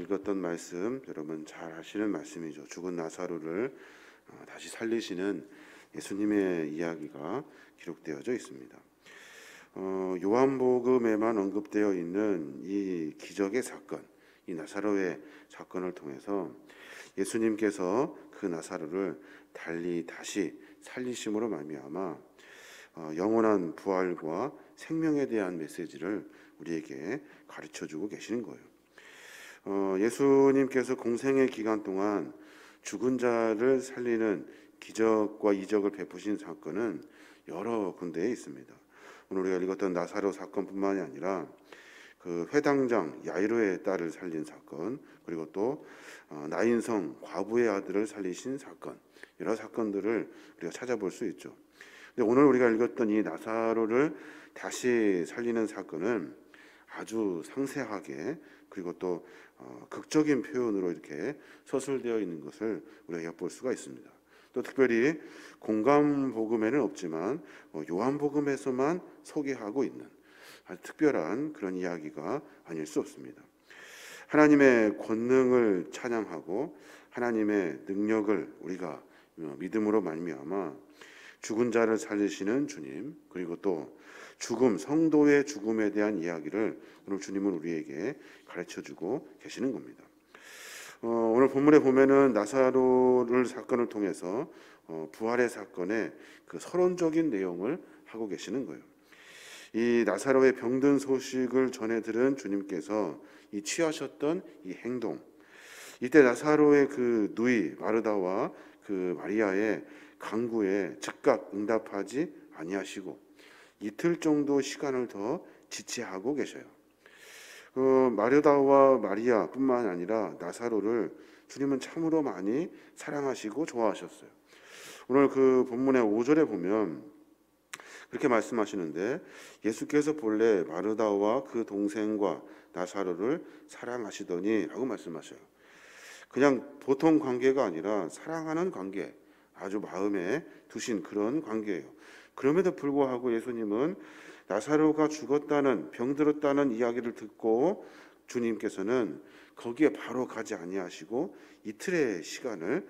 읽었던 말씀 여러분 잘 아시는 말씀이죠. 죽은 나사로를 다시 살리시는 예수님의 이야기가 기록되어져 있습니다. 요한복음에만 언급되어 있는 이 기적의 사건, 이 나사로의 사건을 통해서 예수님께서 그 나사로를 달리 다시 살리심으로 말미암아 영원한 부활과 생명에 대한 메시지를 우리에게 가르쳐주고 계시는 거예요. 예수님께서 공생의 기간 동안 죽은 자를 살리는 기적과 이적을 베푸신 사건은 여러 군데에 있습니다. 오늘 우리가 읽었던 나사로 사건뿐만이 아니라 그 회당장 야이로의 딸을 살린 사건, 그리고 또 나인성 과부의 아들을 살리신 사건, 여러 사건들을 우리가 찾아볼 수 있죠. 근데 오늘 우리가 읽었던 이 나사로를 다시 살리는 사건은 아주 상세하게 그리고 또 극적인 표현으로 이렇게 서술되어 있는 것을 우리가 엿볼 수가 있습니다. 또 특별히 공감복음에는 없지만 요한복음에서만 소개하고 있는 아주 특별한 그런 이야기가 아닐 수 없습니다. 하나님의 권능을 찬양하고 하나님의 능력을 우리가 믿음으로 말미암아 죽은 자를 살리시는 주님, 그리고 또 죽음, 성도의 죽음에 대한 이야기를 오늘 주님은 우리에게 가르쳐주고 계시는 겁니다. 오늘 본문에 보면은 나사로를 사건을 통해서 부활의 사건의 그 서론적인 내용을 하고 계시는 거예요. 이 나사로의 병든 소식을 전해 들은 주님께서 이 취하셨던 이 행동, 이때 나사로의 그 누이 마르다와 그 마리아의 간구에 즉각 응답하지 아니하시고 이틀 정도 시간을 더 지체하고 계셔요. 마르다와 마리아뿐만 아니라 나사로를 주님은 참으로 많이 사랑하시고 좋아하셨어요. 오늘 그 본문의 5절에 보면 그렇게 말씀하시는데, 예수께서 본래 마르다와 그 동생과 나사로를 사랑하시더니 라고 말씀하셔요. 그냥 보통 관계가 아니라 사랑하는 관계, 아주 마음에 두신 그런 관계예요. 그럼에도 불구하고 예수님은 나사로가 죽었다는, 병들었다는 이야기를 듣고 주님께서는 거기에 바로 가지 아니하시고 이틀의 시간을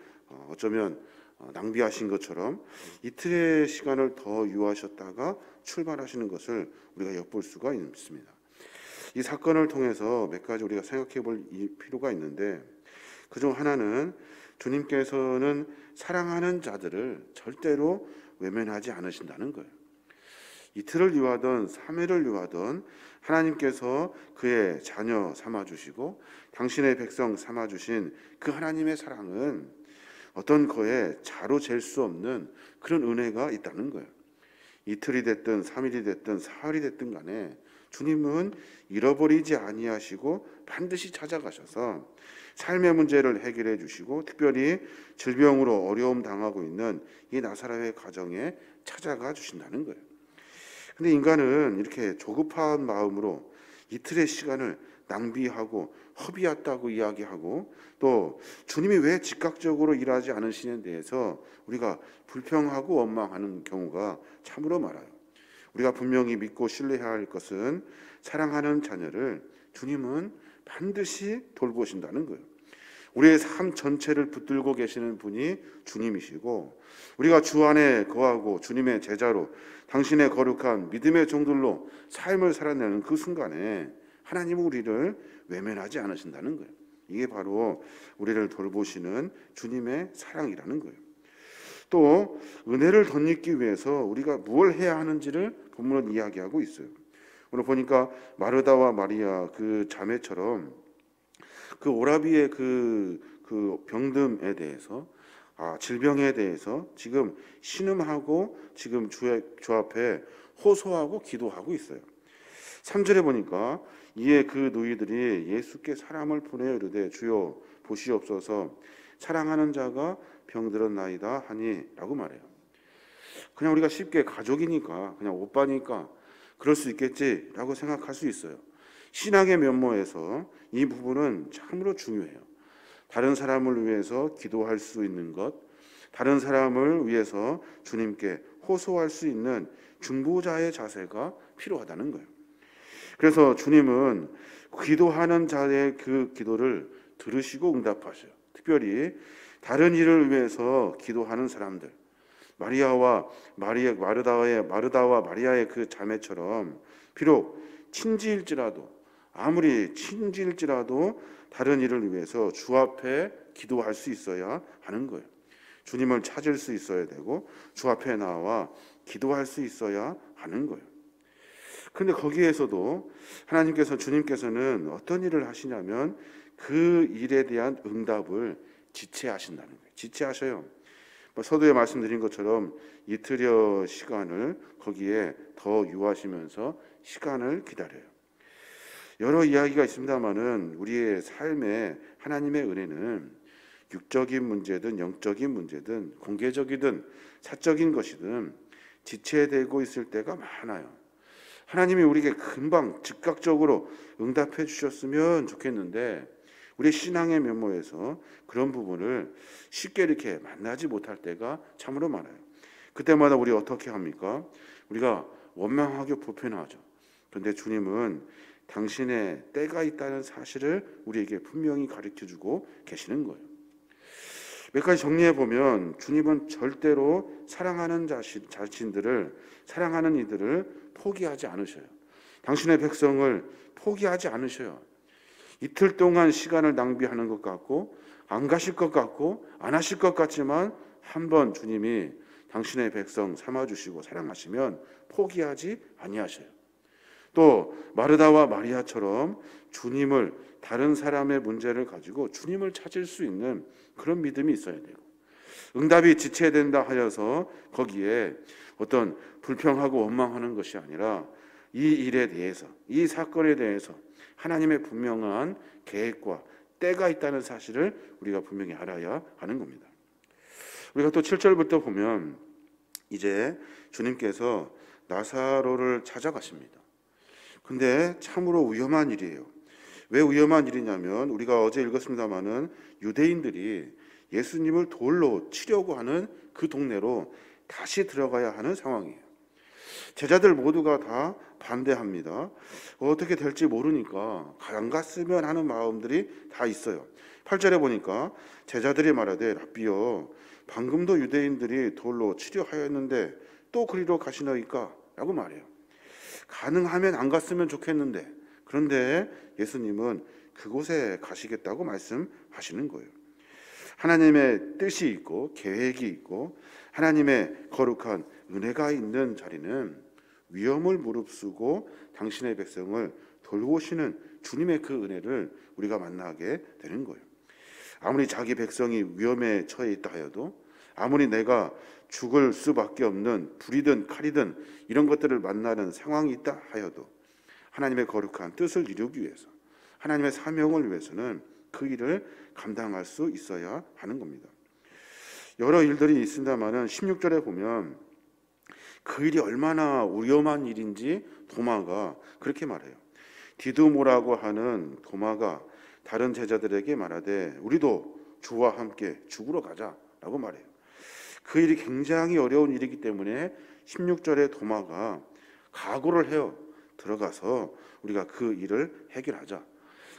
어쩌면 낭비하신 것처럼 이틀의 시간을 더 유하셨다가 출발하시는 것을 우리가 엿볼 수가 있습니다. 이 사건을 통해서 몇 가지 우리가 생각해 볼 필요가 있는데, 그중 하나는 주님께서는 사랑하는 자들을 절대로 외면하지 않으신다는 거예요. 이틀을 유하던 3일을 유하던 하나님께서 그의 자녀 삼아주시고 당신의 백성 삼아주신 그 하나님의 사랑은 어떤 거에 자로 잴 수 없는 그런 은혜가 있다는 거예요. 이틀이 됐든 3일이 됐든 사흘이 됐든 간에 주님은 잃어버리지 아니하시고 반드시 찾아가셔서 삶의 문제를 해결해 주시고 특별히 질병으로 어려움 당하고 있는 이 나사로의 가정에 찾아가 주신다는 거예요. 근데 인간은 이렇게 조급한 마음으로 이틀의 시간을 낭비하고 허비했다고 이야기하고 또 주님이 왜 즉각적으로 일하지 않으시는 데에서 우리가 불평하고 원망하는 경우가 참으로 많아요. 우리가 분명히 믿고 신뢰해야 할 것은 사랑하는 자녀를 주님은 반드시 돌보신다는 거예요. 우리의 삶 전체를 붙들고 계시는 분이 주님이시고 우리가 주 안에 거하고 주님의 제자로 당신의 거룩한 믿음의 종들로 삶을 살아내는 그 순간에 하나님은 우리를 외면하지 않으신다는 거예요. 이게 바로 우리를 돌보시는 주님의 사랑이라는 거예요. 또 은혜를 덧입기 위해서 우리가 무엇을 해야 하는지를 본문은 이야기하고 있어요. 오늘 보니까 마르다와 마리아 그 자매처럼 그 오라비의 그 병듦에 대해서 질병에 대해서 지금 신음하고 지금 주 앞에 호소하고 기도하고 있어요. 3절에 보니까 이에 그 누이들이 예수께 사람을 보내어 이르되 주여 보시옵소서 사랑하는 자가 병들었나이다 하니 라고 말해요. 그냥 우리가 쉽게 가족이니까 그냥 오빠니까 그럴 수 있겠지라고 생각할 수 있어요. 신앙의 면모에서 이 부분은 참으로 중요해요. 다른 사람을 위해서 기도할 수 있는 것, 다른 사람을 위해서 주님께 호소할 수 있는 중보자의 자세가 필요하다는 거예요. 그래서 주님은 기도하는 자의 그 기도를 들으시고 응답하셔요. 특별히 다른 일을 위해서 기도하는 사람들, 마르다와 마리아의 그 자매처럼 비록 아무리 친지일지라도 다른 일을 위해서 주 앞에 기도할 수 있어야 하는 거예요. 주님을 찾을 수 있어야 되고 주 앞에 나와 기도할 수 있어야 하는 거예요. 그런데 거기에서도 주님께서는 어떤 일을 하시냐면 그 일에 대한 응답을 지체하신다는 거예요. 지체하셔요. 서두에 말씀드린 것처럼 이틀여 시간을 거기에 더 유하시면서 시간을 기다려요. 여러 이야기가 있습니다만은 우리의 삶에 하나님의 은혜는 육적인 문제든 영적인 문제든 공개적이든 사적인 것이든 지체되고 있을 때가 많아요. 하나님이 우리에게 금방 즉각적으로 응답해 주셨으면 좋겠는데 우리 신앙의 면모에서 그런 부분을 쉽게 이렇게 만나지 못할 때가 참으로 많아요. 그때마다 우리 어떻게 합니까? 우리가 원망하고 불평하죠. 그런데 주님은 당신의 때가 있다는 사실을 우리에게 분명히 가르쳐주고 계시는 거예요. 몇 가지 정리해 보면 주님은 절대로 사랑하는 이들을 포기하지 않으셔요. 당신의 백성을 포기하지 않으셔요. 이틀 동안 시간을 낭비하는 것 같고 안 가실 것 같고 안 하실 것 같지만 한번 주님이 당신의 백성 삼아주시고 사랑하시면 포기하지 아니하셔요. 또 마르다와 마리아처럼 주님을 다른 사람의 문제를 가지고 주님을 찾을 수 있는 그런 믿음이 있어야 되고 응답이 지체된다 하여서 거기에 어떤 불평하고 원망하는 것이 아니라 이 일에 대해서 이 사건에 대해서 하나님의 분명한 계획과 때가 있다는 사실을 우리가 분명히 알아야 하는 겁니다. 우리가 또 7절부터 보면 이제 주님께서 나사로를 찾아가십니다. 근데 참으로 위험한 일이에요. 왜 위험한 일이냐면 우리가 어제 읽었습니다마는 유대인들이 예수님을 돌로 치려고 하는 그 동네로 다시 들어가야 하는 상황이에요. 제자들 모두가 다 반대합니다. 어떻게 될지 모르니까 안 갔으면 하는 마음들이 다 있어요. 8절에 보니까 제자들이 말하되 랍비여 방금도 유대인들이 돌로 치려 하였는데 또 그리로 가시나이까? 라고 말해요. 가능하면 안 갔으면 좋겠는데 그런데 예수님은 그곳에 가시겠다고 말씀하시는 거예요. 하나님의 뜻이 있고 계획이 있고 하나님의 거룩한 은혜가 있는 자리는 위험을 무릅쓰고 당신의 백성을 돌보시는 주님의 그 은혜를 우리가 만나게 되는 거예요. 아무리 자기 백성이 위험에 처해 있다 하여도 아무리 내가 죽을 수밖에 없는 불이든 칼이든 이런 것들을 만나는 상황이 있다 하여도 하나님의 거룩한 뜻을 이루기 위해서 하나님의 사명을 위해서는 그 일을 감당할 수 있어야 하는 겁니다. 여러 일들이 있습니다만은 16절에 보면 그 일이 얼마나 위험한 일인지 도마가 그렇게 말해요. 디두모라고 하는 도마가 다른 제자들에게 말하되 우리도 주와 함께 죽으러 가자라고 말해요. 그 일이 굉장히 어려운 일이기 때문에 16절에 도마가 각오를 해요. 들어가서 우리가 그 일을 해결하자.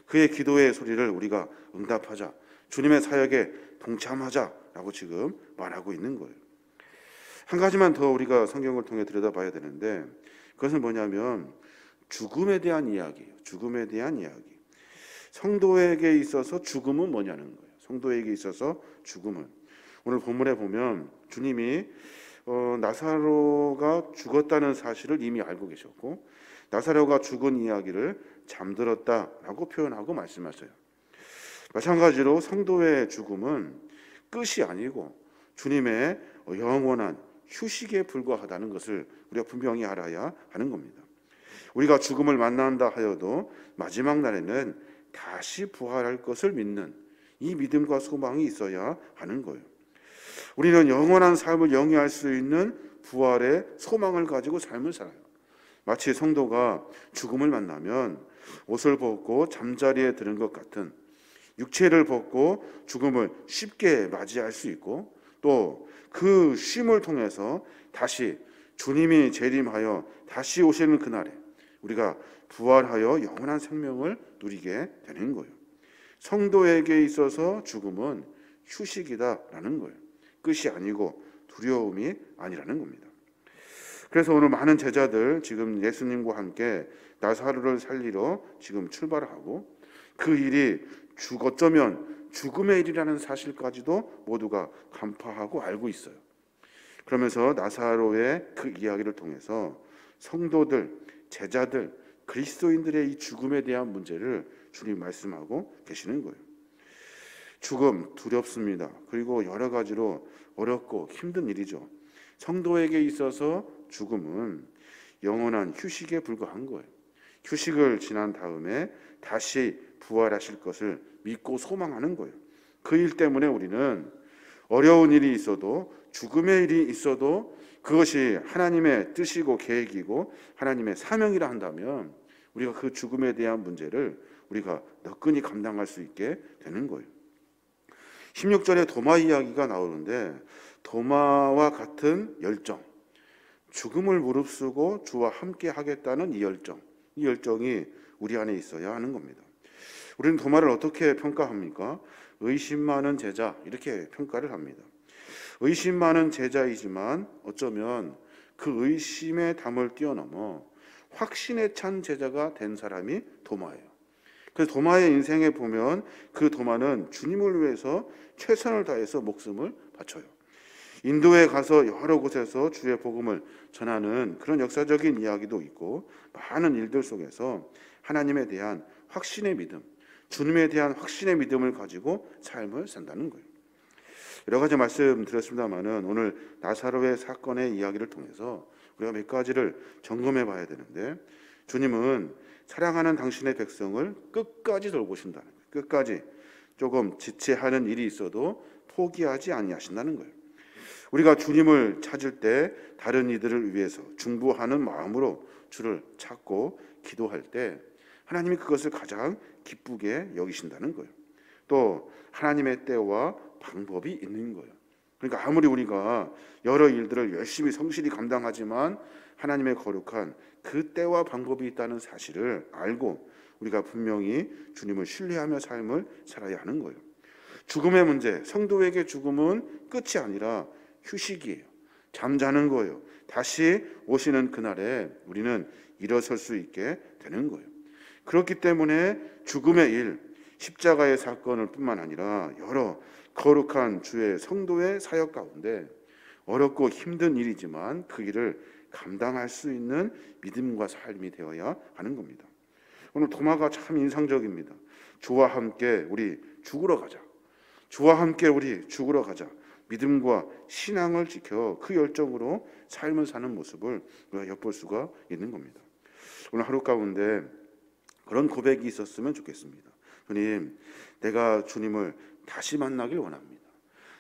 그의 기도의 소리를 우리가 응답하자. 주님의 사역에 동참하자라고 지금 말하고 있는 거예요. 한 가지만 더 우리가 성경을 통해 들여다봐야 되는데 그것은 뭐냐면 죽음에 대한 이야기예요. 죽음에 대한 이야기. 성도에게 있어서 죽음은 뭐냐는 거예요. 성도에게 있어서 죽음은 오늘 본문에 보면 주님이 나사로가 죽었다는 사실을 이미 알고 계셨고 나사로가 죽은 이야기를 잠들었다라고 표현하고 말씀하셔요. 마찬가지로 성도의 죽음은 끝이 아니고 주님의 영원한 휴식에 불과하다는 것을 우리가 분명히 알아야 하는 겁니다. 우리가 죽음을 만난다 하여도 마지막 날에는 다시 부활할 것을 믿는 이 믿음과 소망이 있어야 하는 거예요. 우리는 영원한 삶을 영위할 수 있는 부활의 소망을 가지고 삶을 살아요. 마치 성도가 죽음을 만나면 옷을 벗고 잠자리에 드는 것 같은 육체를 벗고 죽음을 쉽게 맞이할 수 있고 또 그 쉼을 통해서 다시 주님이 재림하여 다시 오시는 그날에 우리가 부활하여 영원한 생명을 누리게 되는 거예요. 성도에게 있어서 죽음은 휴식이다라는 거예요. 끝이 아니고 두려움이 아니라는 겁니다. 그래서 오늘 많은 제자들 지금 예수님과 함께 나사로를 살리러 지금 출발하고 그 일이 어쩌면 죽음의 일이라는 사실까지도 모두가 간파하고 알고 있어요. 그러면서 나사로의 그 이야기를 통해서 성도들, 제자들, 그리스도인들의 이 죽음에 대한 문제를 주님 말씀하고 계시는 거예요. 죽음 두렵습니다. 그리고 여러 가지로 어렵고 힘든 일이죠. 성도에게 있어서 죽음은 영원한 휴식에 불과한 거예요. 휴식을 지난 다음에 다시 부활하실 것을 믿고 소망하는 거예요. 그 일 때문에 우리는 어려운 일이 있어도 죽음의 일이 있어도 그것이 하나님의 뜻이고 계획이고 하나님의 사명이라 한다면 우리가 그 죽음에 대한 문제를 우리가 너끈히 감당할 수 있게 되는 거예요. 16절에 도마 이야기가 나오는데 도마와 같은 열정, 죽음을 무릅쓰고 주와 함께 하겠다는 이 열정이 우리 안에 있어야 하는 겁니다. 우리는 도마를 어떻게 평가합니까? 의심 많은 제자 이렇게 평가를 합니다. 의심 많은 제자이지만 어쩌면 그 의심의 담을 뛰어넘어 확신에 찬 제자가 된 사람이 도마예요. 그래서 도마의 인생에 보면 그 도마는 주님을 위해서 최선을 다해서 목숨을 바쳐요. 인도에 가서 여러 곳에서 주의 복음을 전하는 그런 역사적인 이야기도 있고 많은 일들 속에서 하나님에 대한 확신의 믿음, 주님에 대한 확신의 믿음을 가지고 삶을 산다는 거예요. 여러 가지 말씀드렸습니다마는 오늘 나사로의 사건의 이야기를 통해서 우리가 몇 가지를 점검해 봐야 되는데 주님은 사랑하는 당신의 백성을 끝까지 돌보신다는 거예요. 끝까지 조금 지체하는 일이 있어도 포기하지 아니하신다는 거예요. 우리가 주님을 찾을 때 다른 이들을 위해서 중보하는 마음으로 주를 찾고 기도할 때 하나님이 그것을 가장 기쁘게 여기신다는 거예요. 또 하나님의 때와 방법이 있는 거예요. 그러니까 아무리 우리가 여러 일들을 열심히 성실히 감당하지만 하나님의 거룩한 그 때와 방법이 있다는 사실을 알고 우리가 분명히 주님을 신뢰하며 삶을 살아야 하는 거예요. 죽음의 문제, 성도에게 죽음은 끝이 아니라 휴식이에요. 잠자는 거예요. 다시 오시는 그날에 우리는 일어설 수 있게 되는 거예요. 그렇기 때문에 죽음의 일, 십자가의 사건을 뿐만 아니라 여러 거룩한 주의 성도의 사역 가운데 어렵고 힘든 일이지만 그 일을 감당할 수 있는 믿음과 삶이 되어야 하는 겁니다. 오늘 도마가 참 인상적입니다. 주와 함께 우리 죽으러 가자. 주와 함께 우리 죽으러 가자. 믿음과 신앙을 지켜 그 열정으로 삶을 사는 모습을 우리가 엿볼 수가 있는 겁니다. 오늘 하루 가운데 그런 고백이 있었으면 좋겠습니다. 주님, 내가 주님을 다시 만나길 원합니다.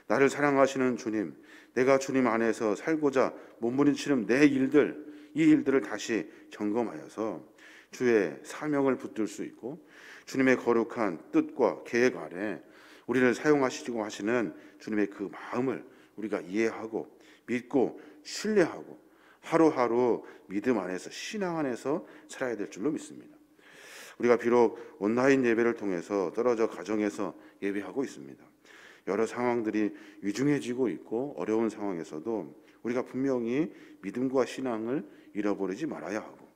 나를 사랑하시는 주님, 내가 주님 안에서 살고자 몸부림치는 내 일들, 이 일들을 다시 점검하여서 주의 사명을 붙들 수 있고 주님의 거룩한 뜻과 계획 아래 우리를 사용하시려고 하시는 주님의 그 마음을 우리가 이해하고 믿고 신뢰하고 하루하루 믿음 안에서 신앙 안에서 살아야 될 줄로 믿습니다. 우리가 비록 온라인 예배를 통해서 떨어져 가정에서 예배하고 있습니다. 여러 상황들이 위중해지고 있고 어려운 상황에서도 우리가 분명히 믿음과 신앙을 잃어버리지 말아야 하고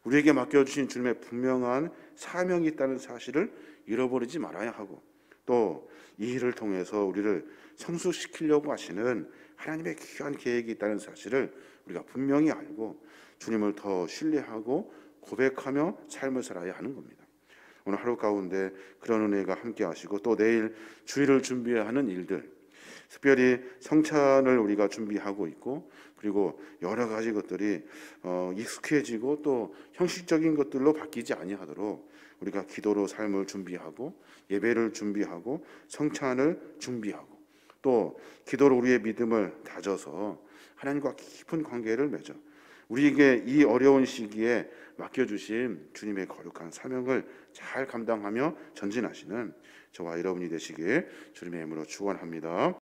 우리에게 맡겨주신 주님의 분명한 사명이 있다는 사실을 잃어버리지 말아야 하고 또 이 일을 통해서 우리를 성숙시키려고 하시는 하나님의 귀한 계획이 있다는 사실을 우리가 분명히 알고 주님을 더 신뢰하고 고백하며 삶을 살아야 하는 겁니다. 오늘 하루 가운데 그런 은혜가 함께 하시고 또 내일 주일을 준비하는 일들 특별히 성찬을 우리가 준비하고 있고 그리고 여러 가지 것들이 익숙해지고 또 형식적인 것들로 바뀌지 아니하도록 우리가 기도로 삶을 준비하고 예배를 준비하고 성찬을 준비하고 또 기도로 우리의 믿음을 다져서 하나님과 깊은 관계를 맺어 우리에게 이 어려운 시기에 맡겨주신 주님의 거룩한 사명을 잘 감당하며 전진하시는 저와 여러분이 되시길 주님의 이름으로 축원합니다.